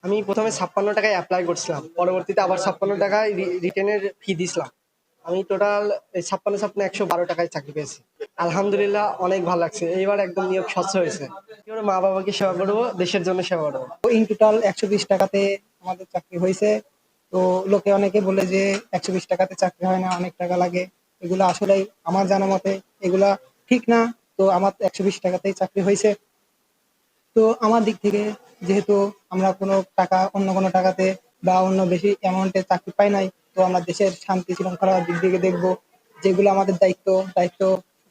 আমি ১ম এ ৳৫৬ এপ্লাই করছিলাম। পরবর্তীতে আবার ৳৫৬ রিটেনের ফি দিছিলাম। আমি টোটাল এই ৫৬ ৳১১২ চাকরি পেয়েছি। আলহামদুলিল্লাহ অনেক ভাল লাগছে। এইবার একদম নিয়োগ স্বচ্ছ হয়েছে। কি করে মা-বাবাকে সেবা করব, দেশের জন্য সেবা করব। ইন টোটাল ১২০ টাকাতে আমাদের চাকরি হয়েছে। তো লোকে অনেকে বলে যে ১২০ টাকাতে চাকরি হয় না, অনেক টাকা লাগে। এগুলো আসলেই আমার জানা মতে এগুলা ঠিক না। তো আমার ১২০ টাকাতেই চাকরি হয়েছে। তো আমার দিক থেকে যেহেতু আমরা কোনো টাকা অন্য কোনো টাকাতে বা অন্য বেশি অ্যামাউন্টে চাকরি পাই নাই, তো আমরা দেশের শান্তি শৃঙ্খলার দিক থেকে দেখব, যেগুলো আমাদের দায়িত্ব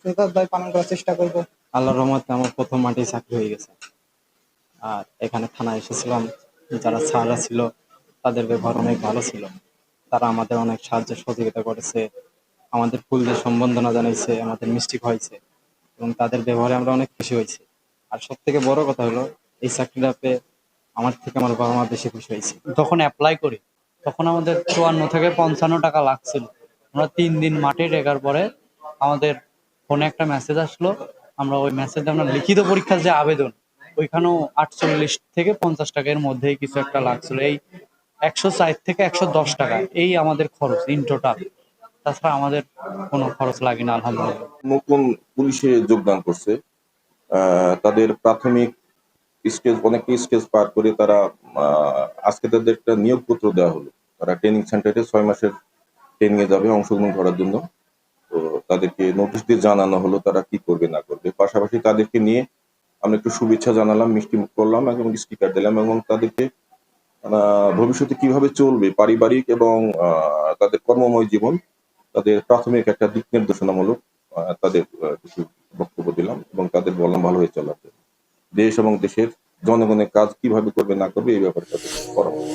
যথাযথভাবে পালন করার চেষ্টা করব। আল্লাহর রহমতে আমার প্রথম মাঠেই চাকরি হয়ে গেছে। আর এখানে থানায় এসেছিলাম, যারা স্যাররা ছিল তাদের ব্যবহার অনেক ভালো ছিল। তারা আমাদের অনেক সাহায্য সহযোগিতা করেছে, আমাদের ফুল দিয়ে সম্বর্ধনা জানাইছে, আমাদের মিষ্টি খাওয়াইছে এবং তাদের ব্যবহারে আমরা অনেক খুশি হয়েছি। আর সব থেকে বড় কথা হলো এই চাকরিটা পেয়ে আমার থেকে আমার বাবা মা বেশি খুশি হয়েছে। যখন অ্যাপ্লাই করি তখন আমাদের ৫৪ থেকে ৫৫ টাকা লাগছিল। আমরা ৩ দিন মাঠে টেকার পরে আমাদের ফোনে একটা মেসেজ আসলো। আমরা ওই মেসেজে আমরা লিখিত পরীক্ষার যে আবেদন, ওইখানেও ৪৮ থেকে ৫০ টাকার মধ্যেই কিছু একটা লাগছিল। এই ১৬০ থেকে ১১০ টাকা এই আমাদের খরচ ইন টোটাল। তাছাড়া আমাদের কোনো খরচ লাগে না আলহামদুলিল্লাহ। নতুন পুলিশে যোগদান করছে, তাদের প্রাথমিক স্টেজ অনেকটা স্টেজ পার করে তারা আজকে তাদের একটা নিয়োগপত্র দেওয়া হলো। তারা ট্রেনিং সেন্টারে ৬ মাসের ট্রেনিং এ যাবে অংশগ্রহণ করার জন্য। তো তাদেরকে নোটিশ দিয়ে জানানো হলো তারা কি করবে না করবে। পাশাপাশি তাদেরকে নিয়ে আমরা একটু শুভেচ্ছা জানালাম, মিষ্টিমুখ করলাম এবং স্টিকার দিলাম এবং তাদেরকে ভবিষ্যতে কিভাবে চলবে পারিবারিক এবং তাদের কর্মময় জীবন, তাদের প্রাথমিক একটা দিক নির্দেশনামূলক তাদের কিছু বক্তব্য দিলাম এবং তাদের বললাম ভালোভাবে চলার জন্য। দেশ এবং দেশের জনগণের কাজ কিভাবে করবে না করবে এই ব্যাপারে তাদের পরামর্শ।